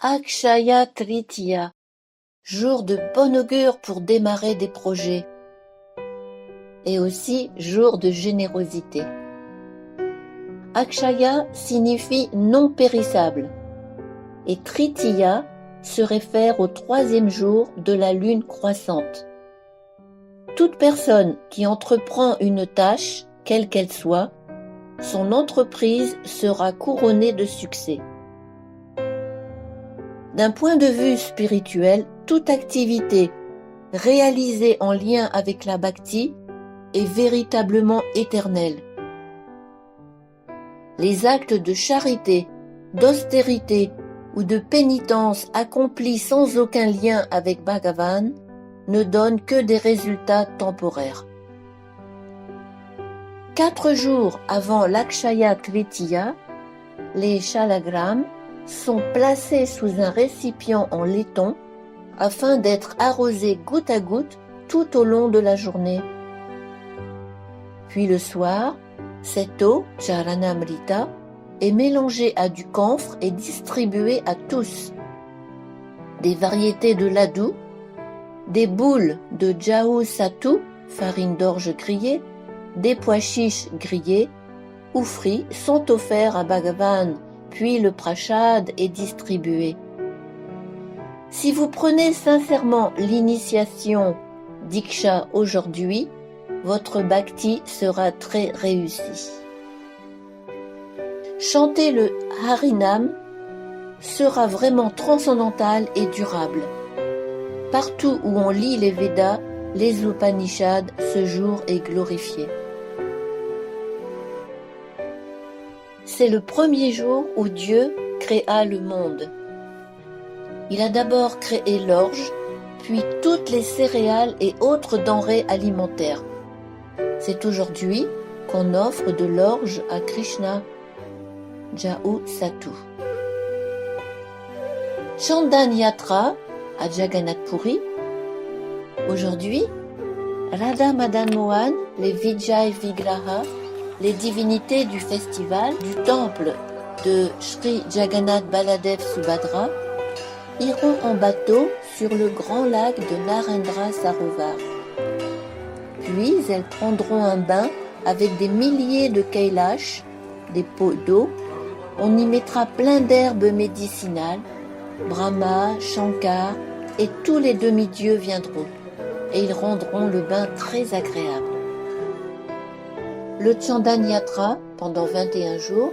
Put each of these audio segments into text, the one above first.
Akshaya Tritiya, jour de bon augure pour démarrer des projets, et aussi jour de générosité. Akshaya signifie non périssable, et Tritiya se réfère au 3e jour de la lune croissante. Toute personne qui entreprend une tâche, quelle qu'elle soit, son entreprise sera couronnée de succès. D'un point de vue spirituel, toute activité réalisée en lien avec la bhakti est véritablement éternelle. Les actes de charité, d'austérité ou de pénitence accomplis sans aucun lien avec Bhagavan ne donnent que des résultats temporaires. 4 jours avant l'Akshaya Tritiya, les shalagrams sont placés sous un récipient en laiton afin d'être arrosés goutte à goutte tout au long de la journée. Puis le soir, cette eau, Charanamrita, est mélangée à du camphre et distribuée à tous. Des variétés de ladou, des boules de jao sattu, farine d'orge grillée, des pois chiches grillés ou frits sont offerts à Bhagavan, puis le prashad est distribué. Si vous prenez sincèrement l'initiation Diksha aujourd'hui, votre bhakti sera très réussi. Chanter le Harinam sera vraiment transcendantal et durable. Partout où on lit les Védas, les Upanishads, ce jour est glorifié. C'est le premier jour où Dieu créa le monde. Il a d'abord créé l'orge, puis toutes les céréales et autres denrées alimentaires. C'est aujourd'hui qu'on offre de l'orge à Krishna, Jau Sattu. Chandan Yatra à Jagannath Puri. Aujourd'hui, Radha Madan Mohan, les Vijay Vigraha, les divinités du festival du temple de Sri Jagannath Baladev Subhadra iront en bateau sur le grand lac de Narendra Sarovar. Puis elles prendront un bain avec des milliers de kailash, des pots d'eau. On y mettra plein d'herbes médicinales. Brahma, Shankar et tous les demi-dieux viendront et ils rendront le bain très agréable. Le Chandan Yatra, pendant 21 jours,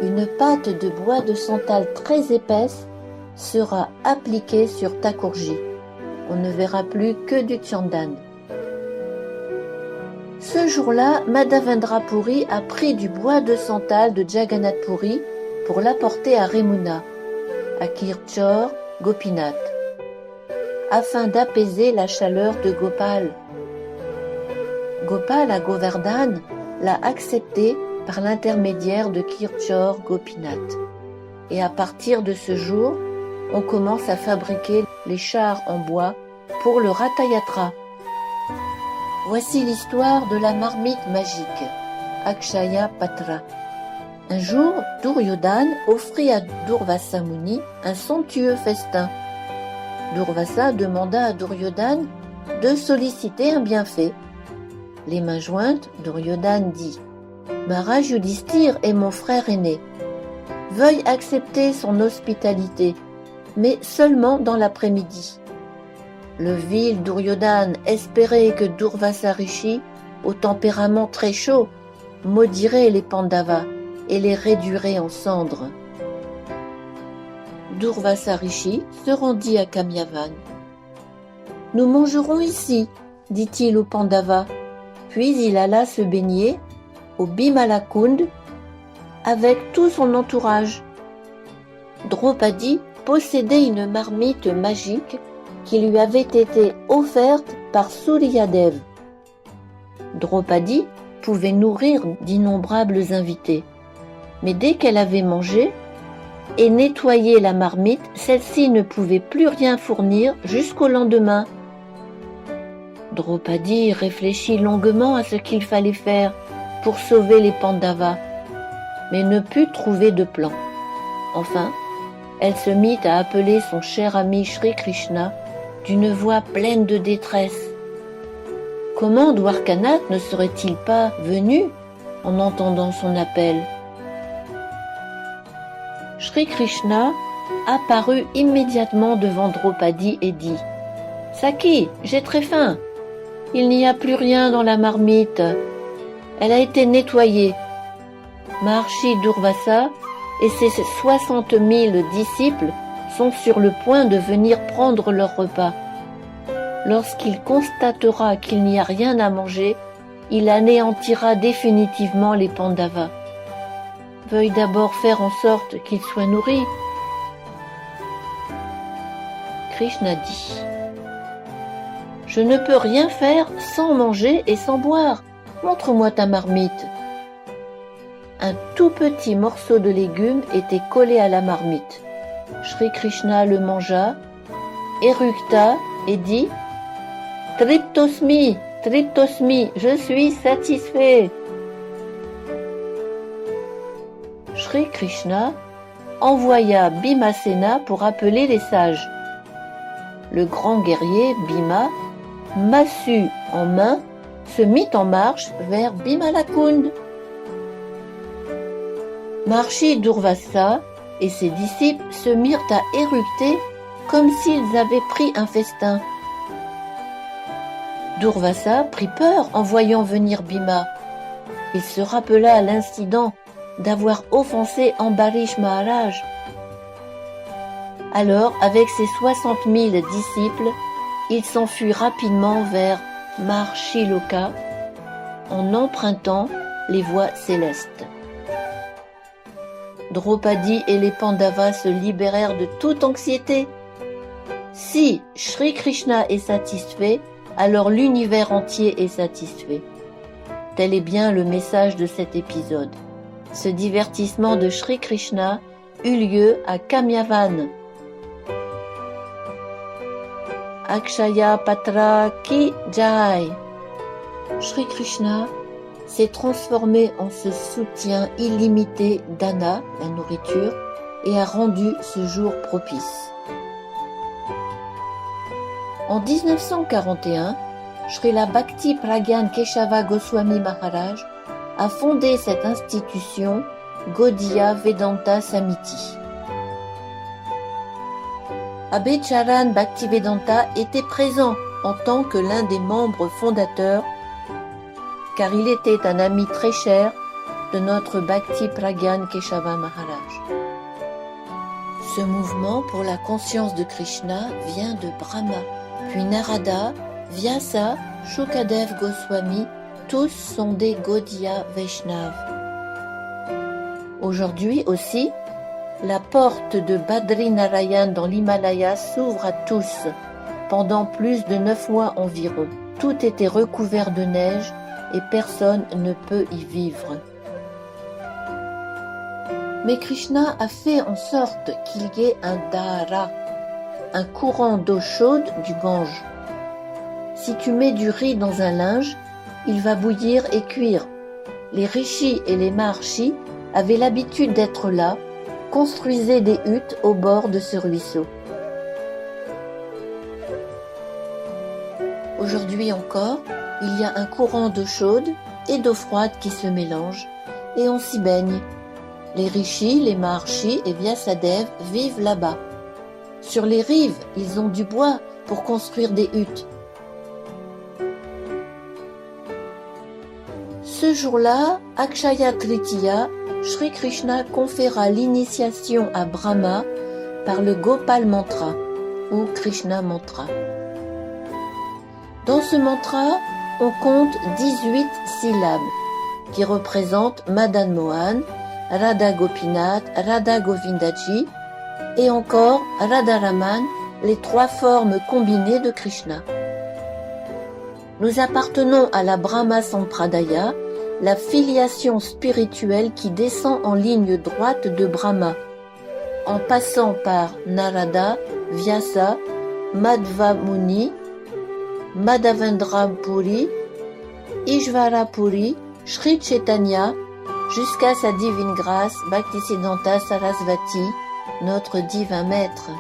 une pâte de bois de santal très épaisse sera appliquée sur Thakurji. On ne verra plus que du Chandan. Ce jour-là, Madhavendra Puri a pris du bois de santal de Jagannath Puri pour l'apporter à Remuna, à Kirchor Gopinath, afin d'apaiser la chaleur de Gopal. Gopal à Govardhan l'a accepté par l'intermédiaire de Kirchor Gopinath. Et à partir de ce jour, on commence à fabriquer les chars en bois pour le Ratha-yatra. Voici l'histoire de la marmite magique, Akshaya Patra. Un jour, Duryodhana offrit à Durvasa Muni un somptueux festin. Durvasa demanda à Duryodhana de solliciter un bienfait. Les mains jointes, Duryodhana dit « Maharaj Yudhishthir est mon frère aîné. Veuille accepter son hospitalité, mais seulement dans l'après-midi. » Le vil Duryodhana espérait que Durvasa Rishi, au tempérament très chaud, maudirait les Pandavas et les réduirait en cendres. Durvasa Rishi se rendit à Kamyavan. « Nous mangerons ici, dit-il aux Pandavas. Puis il alla se baigner au Bimalakund avec tout son entourage. Draupadi possédait une marmite magique qui lui avait été offerte par Suryadev. Draupadi pouvait nourrir d'innombrables invités, mais dès qu'elle avait mangé et nettoyé la marmite, celle-ci ne pouvait plus rien fournir jusqu'au lendemain. Draupadi réfléchit longuement à ce qu'il fallait faire pour sauver les Pandavas, mais ne put trouver de plan. Enfin, elle se mit à appeler son cher ami Shri Krishna d'une voix pleine de détresse. Comment Dwarkanath ne serait-il pas venu en entendant son appel? Shri Krishna apparut immédiatement devant Draupadi et dit « Saki, j'ai très faim. Il n'y a plus rien dans la marmite. Elle a été nettoyée. » Maharshi Durvasa et ses 60 000 disciples sont sur le point de venir prendre leur repas. Lorsqu'il constatera qu'il n'y a rien à manger, il anéantira définitivement les Pandavas. Veuille d'abord faire en sorte qu'ils soient nourris. Krishna dit « Je ne peux rien faire sans manger et sans boire. Montre-moi ta marmite. » Un tout petit morceau de légume était collé à la marmite. Shri Krishna le mangea, éructa et dit « Triptosmi, Triptosmi, je suis satisfait. » Shri Krishna envoya Bhimasena pour appeler les sages. Le grand guerrier Bhima, massue en main, se mit en marche vers Bhimalakund. Maharshi Durvasa et ses disciples se mirent à éructer comme s'ils avaient pris un festin. Durvasa prit peur en voyant venir Bhima. Il se rappela l'incident d'avoir offensé Ambarish Maharaj. Alors, avec ses 60 000 disciples, il s'enfuit rapidement vers Maharshi Loka en empruntant les voies célestes. Draupadi et les Pandavas se libérèrent de toute anxiété. Si Shri Krishna est satisfait, alors l'univers entier est satisfait. Tel est bien le message de cet épisode. Ce divertissement de Shri Krishna eut lieu à Kamyavan. Akshaya Patra Ki Jai. Shri Krishna s'est transformé en ce soutien illimité d'Anna, la nourriture, et a rendu ce jour propice. En 1941, Srila Bhakti Pragyan Keshava Goswami Maharaj a fondé cette institution Gaudiya Vedanta Samiti. Abhecharan Bhaktivedanta était présent en tant que l'un des membres fondateurs, car il était un ami très cher de notre Bhakti Pragyan Keshava Maharaj. Ce mouvement pour la conscience de Krishna vient de Brahma, puis Narada, Vyasa, Shukadev Goswami, tous sont des Gaudiya Vaishnavas. Aujourd'hui aussi, la porte de Badri Narayan dans l'Himalaya s'ouvre à tous. Pendant plus de 9 mois environ, tout était recouvert de neige et personne ne peut y vivre. Mais Krishna a fait en sorte qu'il y ait un dhara, un courant d'eau chaude du Gange. Si tu mets du riz dans un linge, il va bouillir et cuire. Les rishis et les maharshis avaient l'habitude d'être là, construisaient des huttes au bord de ce ruisseau. Aujourd'hui encore, il y a un courant d'eau chaude et d'eau froide qui se mélangent, et on s'y baigne. Les rishis, les maharshis et Vyasadev vivent là-bas. Sur les rives, ils ont du bois pour construire des huttes. Ce jour-là, Akshaya Tritiya, Shri Krishna conféra l'initiation à Brahma par le Gopal Mantra ou Krishna Mantra. Dans ce mantra, on compte 18 syllabes qui représentent Madan Mohan, Radha Gopinath, Radha Govindaji et encore Radharaman, les 3 formes combinées de Krishna. Nous appartenons à la Brahma Sampradaya, la filiation spirituelle qui descend en ligne droite de Brahma, en passant par Narada, Vyasa, Madhva Muni, Madhavendra Puri, Ishvara Puri, Sri Chaitanya, jusqu'à sa divine grâce Bhaktisiddhanta Sarasvati, notre divin maître.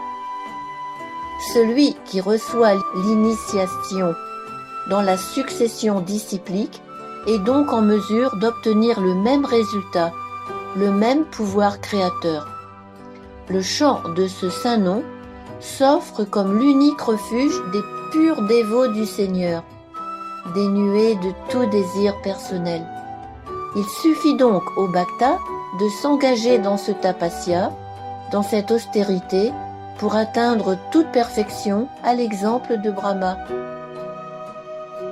Celui qui reçoit l'initiation dans la succession disciplique est donc en mesure d'obtenir le même résultat, le même pouvoir créateur. Le chant de ce saint nom s'offre comme l'unique refuge des purs dévots du Seigneur, dénués de tout désir personnel. Il suffit donc au bhakta de s'engager dans ce tapasya, dans cette austérité, pour atteindre toute perfection à l'exemple de Brahma.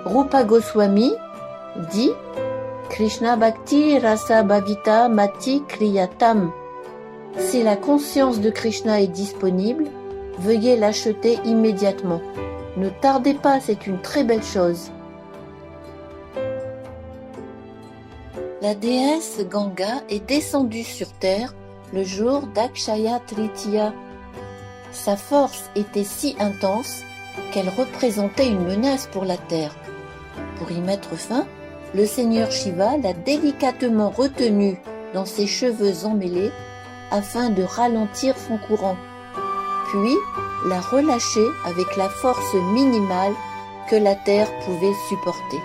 Rupa Goswami dit Krishna Bhakti Rasa Bhavita Mati Kriyatam. Si la conscience de Krishna est disponible, veuillez l'acheter immédiatement. Ne tardez pas, c'est une très belle chose. La déesse Ganga est descendue sur terre le jour d'Akshaya Tritiya. Sa force était si intense qu'elle représentait une menace pour la terre. Pour y mettre fin, le Seigneur Shiva l'a délicatement retenue dans ses cheveux emmêlés afin de ralentir son courant, puis l'a relâchée avec la force minimale que la terre pouvait supporter.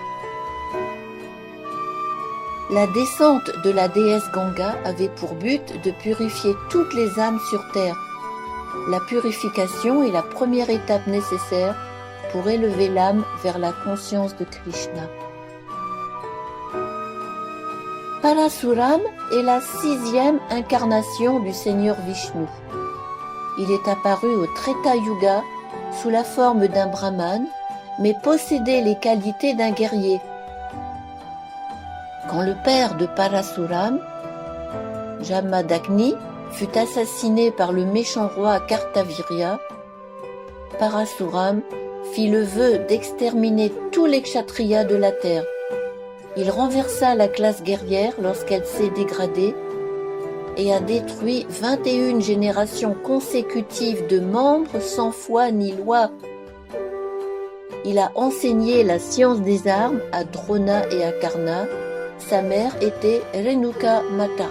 La descente de la déesse Ganga avait pour but de purifier toutes les âmes sur terre. La purification est la première étape nécessaire pour élever l'âme vers la conscience de Krishna. Parasuram est la 6e incarnation du Seigneur Vishnu. Il est apparu au Treta Yuga sous la forme d'un brahmane, mais possédait les qualités d'un guerrier. Quand le père de Parasuram, Jamadagni, fut assassiné par le méchant roi Kartavirya, Parasuram fit le vœu d'exterminer tous les kshatriyas de la terre. Il renversa la classe guerrière lorsqu'elle s'est dégradée et a détruit 21 générations consécutives de membres sans foi ni loi. Il a enseigné la science des armes à Drona et à Karna. Sa mère était Renuka Mata.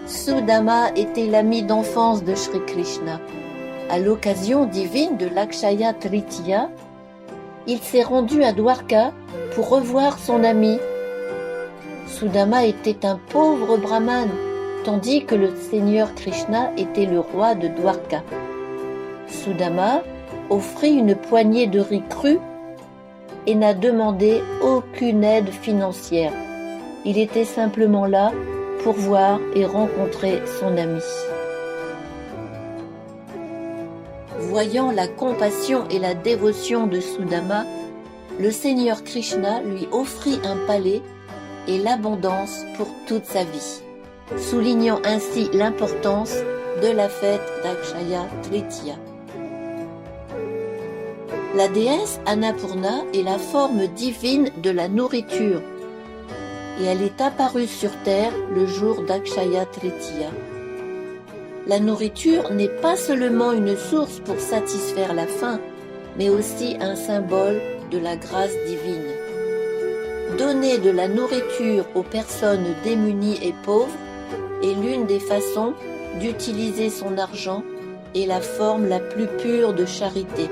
Sudama était l'ami d'enfance de Shri Krishna. À l'occasion divine de l'Akshaya Tritiya, il s'est rendu à Dwarka pour revoir son ami. Sudama était un pauvre brahmane, tandis que le Seigneur Krishna était le roi de Dwarka. Sudama offrit une poignée de riz cru et n'a demandé aucune aide financière. Il était simplement là pour voir et rencontrer son ami. Voyant la compassion et la dévotion de Sudama, le Seigneur Krishna lui offrit un palais et l'abondance pour toute sa vie, soulignant ainsi l'importance de la fête d'Akshaya Tritiya. La déesse Annapurna est la forme divine de la nourriture et elle est apparue sur terre le jour d'Akshaya Tritiya. La nourriture n'est pas seulement une source pour satisfaire la faim, mais aussi un symbole de la grâce divine. Donner de la nourriture aux personnes démunies et pauvres est l'une des façons d'utiliser son argent et la forme la plus pure de charité.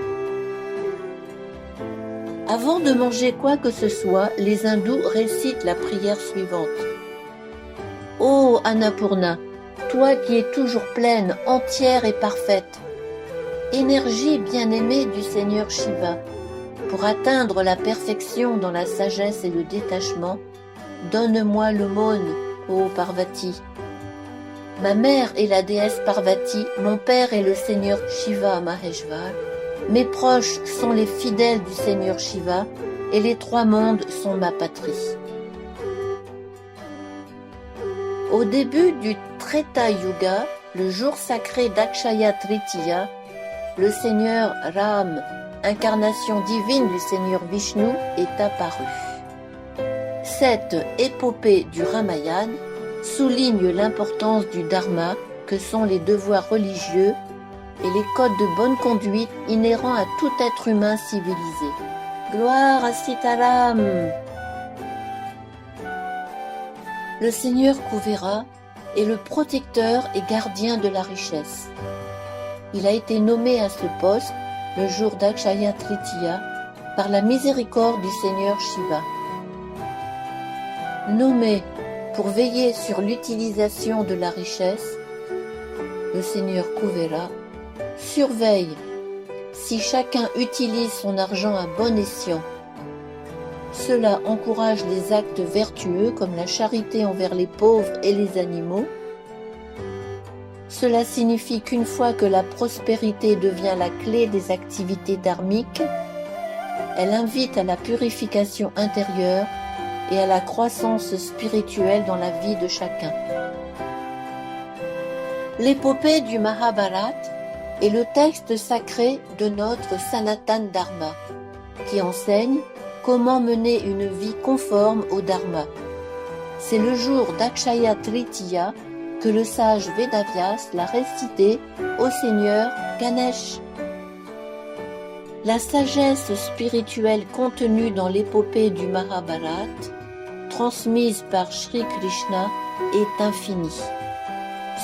Avant de manger quoi que ce soit, les hindous récitent la prière suivante. Ô Annapurna, toi qui es toujours pleine, entière et parfaite, énergie bien-aimée du Seigneur Shiva, pour atteindre la perfection dans la sagesse et le détachement, donne-moi l'aumône, ô Parvati. Ma mère est la déesse Parvati, mon père est le Seigneur Shiva Maheshvar, mes proches sont les fidèles du Seigneur Shiva et les 3 mondes sont ma patrie. Au début du Treta Yuga, le jour sacré d'Akshaya Tritiya, le Seigneur Ram, incarnation divine du Seigneur Vishnu, est apparu. Cette épopée du Ramayana souligne l'importance du Dharma que sont les devoirs religieux et les codes de bonne conduite inhérents à tout être humain civilisé. Gloire à Sitaram! Le Seigneur Kuvera est le protecteur et gardien de la richesse. Il a été nommé à ce poste le jour d'Akshaya Tritiya par la miséricorde du Seigneur Shiva. Nommé pour veiller sur l'utilisation de la richesse, le Seigneur Kuvera surveille si chacun utilise son argent à bon escient. Cela encourage les actes vertueux comme la charité envers les pauvres et les animaux. Cela signifie qu'une fois que la prospérité devient la clé des activités dharmiques, elle invite à la purification intérieure et à la croissance spirituelle dans la vie de chacun. L'épopée du Mahabharata est le texte sacré de notre Sanatan Dharma, qui enseigne comment mener une vie conforme au Dharma. C'est le jour d'Akshaya Tritiya que le sage Vedavyas l'a récité au Seigneur Ganesh. La sagesse spirituelle contenue dans l'épopée du Mahabharata, transmise par Shri Krishna, est infinie.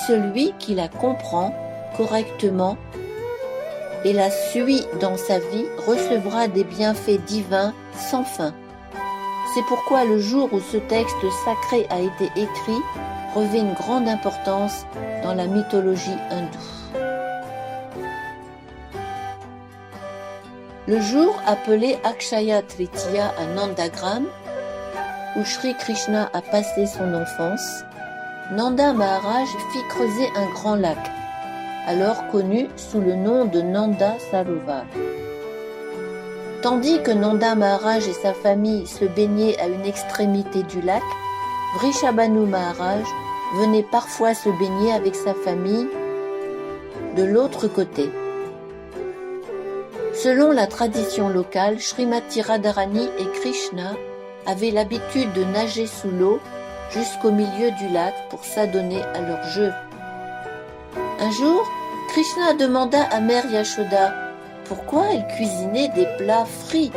Celui qui la comprend correctement et la suit dans sa vie recevra des bienfaits divins sans fin. C'est pourquoi le jour où ce texte sacré a été écrit revêt une grande importance dans la mythologie hindoue. Le jour appelé Akshaya Tritiya à Nandagram, où Shri Krishna a passé son enfance, Nanda Maharaj fit creuser un grand lac, alors connu sous le nom de Nanda Sarovar. Tandis que Nanda Maharaj et sa famille se baignaient à une extrémité du lac, Vrishabhanu Maharaj venait parfois se baigner avec sa famille de l'autre côté. Selon la tradition locale, Srimati Radharani et Krishna avaient l'habitude de nager sous l'eau jusqu'au milieu du lac pour s'adonner à leur jeu. Un jour, Krishna demanda à Mère Yashoda pourquoi elle cuisinait des plats frits.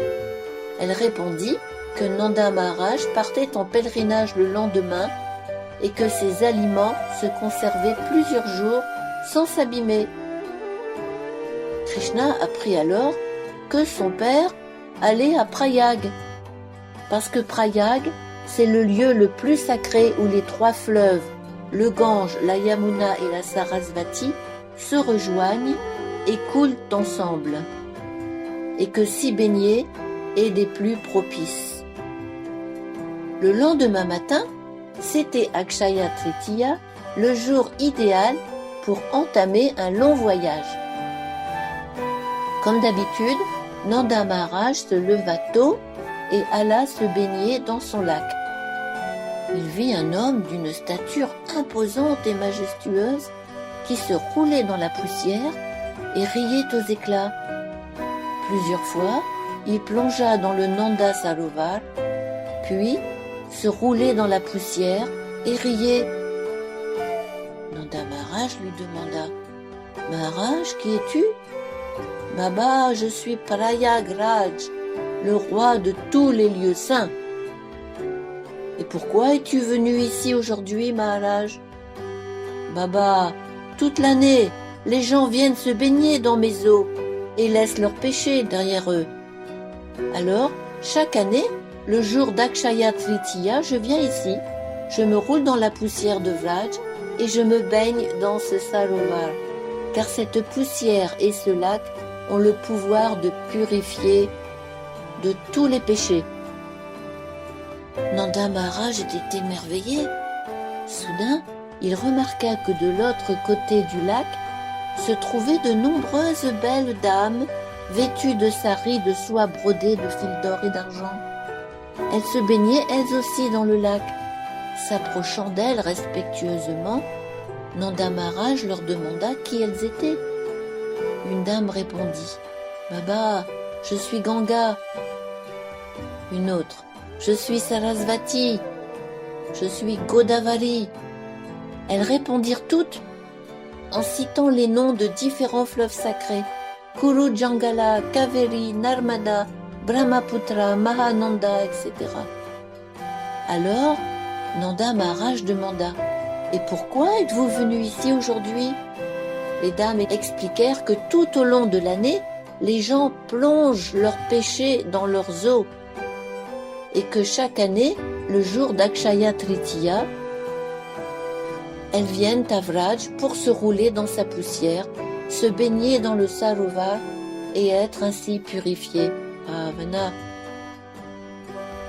Elle répondit que Nanda Maharaj partait en pèlerinage le lendemain et que ses aliments se conservaient plusieurs jours sans s'abîmer. Krishna apprit alors que son père allait à Prayag, parce que Prayag, c'est le lieu le plus sacré où les trois fleuves, le Gange, la Yamuna et la Sarasvati, se rejoignent et coulent ensemble, et que s'y baigner est des plus propices. Le lendemain matin, c'était Akshaya Tritiya, le jour idéal pour entamer un long voyage. Comme d'habitude, Nanda Maharaj se leva tôt et alla se baigner dans son lac. Il vit un homme d'une stature imposante et majestueuse qui se roulait dans la poussière et riait aux éclats. Plusieurs fois, il plongea dans le Nanda Sarovar, puis se roulait dans la poussière et riait. Nanda Maharaj lui demanda « Maharaj, qui es-tu » ? « Baba, je suis Prayagraj, le roi de tous les lieux saints. »« Et pourquoi es-tu venu ici aujourd'hui, Maharaj ?»« Baba, toute l'année, les gens viennent se baigner dans mes eaux et laissent leurs péchés derrière eux. Alors, chaque année, le jour d'Akshaya Tritiya, je viens ici, je me roule dans la poussière de Vraj et je me baigne dans ce sarovar, car cette poussière et ce lac ont le pouvoir de purifier de tous les péchés. » Nanda Maharaj était émerveillé. Soudain, il remarqua que de l'autre côté du lac se trouvaient de nombreuses belles dames vêtues de saris de soie brodée de fils d'or et d'argent. Elles se baignaient elles aussi dans le lac. S'approchant d'elles respectueusement, Nanda Maharaj leur demanda qui elles étaient. Une dame répondit « Baba, je suis Ganga. » Une autre « Je suis Sarasvati. Je suis Godavari. » Elles répondirent toutes en citant les noms de différents fleuves sacrés « Kuru Jangala, Kaveri, Narmada, Brahmaputra, Mahananda, etc. » Alors, Nanda Maharaj demanda « Et pourquoi êtes-vous venu ici aujourd'hui? Les dames expliquèrent que tout au long de l'année, les gens plongent leurs péchés dans leurs eaux et que chaque année, le jour d'Akshaya Tritiya, elles viennent à Vraj pour se rouler dans sa poussière, se baigner dans le sarovar et être ainsi purifiées. Pavana.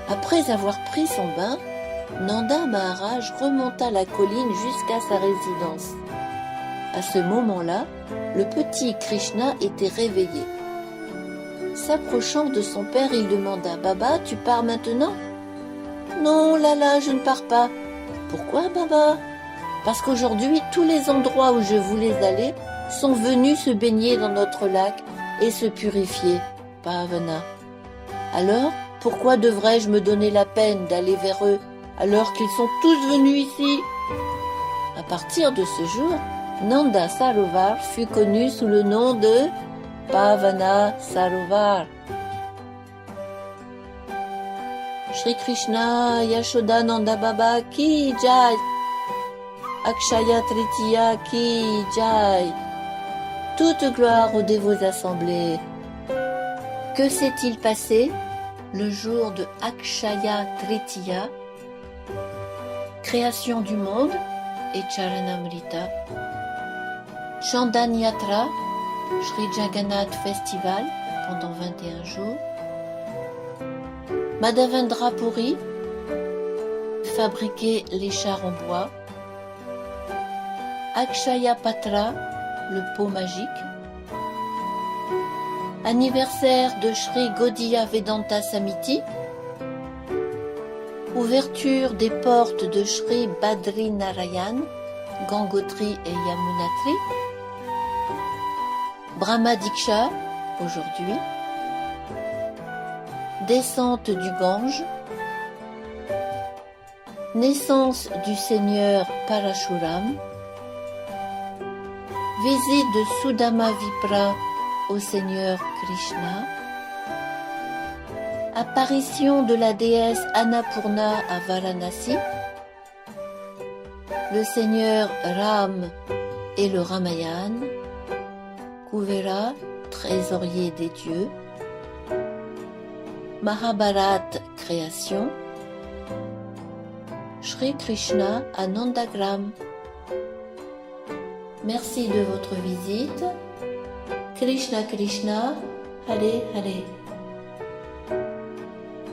Après avoir pris son bain, Nanda Maharaj remonta la colline jusqu'à sa résidence. À ce moment-là, le petit Krishna était réveillé. S'approchant de son père, il demanda « Baba, tu pars maintenant ?»« Non, Lala, je ne pars pas. »« Pourquoi, Baba ?»« Parce qu'aujourd'hui, tous les endroits où je voulais aller sont venus se baigner dans notre lac et se purifier. » Pavana. Alors, pourquoi devrais-je me donner la peine d'aller vers eux alors qu'ils sont tous venus ici? À partir de ce jour, Nanda Sarovar fut connu sous le nom de Pavana Sarovar. Shri Krishna Yashoda Nanda Baba ki jai. Akshaya Tritiya ki jai. Toute gloire aux dévots assemblés. Que s'est-il passé le jour de Akshaya Tritiya, création du monde et Charanamrita, Chandan Yatra, Sri Jagannath Festival pendant 21 jours, Madhavendra Puri, fabriquer les chars en bois, Akshaya Patra, le pot magique, anniversaire de Sri Gaudiya Vedanta Samiti, ouverture des portes de Sri Badri Narayan, Gangotri et Yamunotri, Brahma Diksha, aujourd'hui, descente du Gange, naissance du Seigneur Parashuram, visite de Sudama Vipra au Seigneur Krishna, apparition de la déesse Annapurna à Varanasi, le Seigneur Ram et le Ramayana, Kuvera, trésorier des dieux, Mahabharat, création, Shri Krishna à Nandagram. Merci de votre visite. Krishna Krishna, Hare Hare.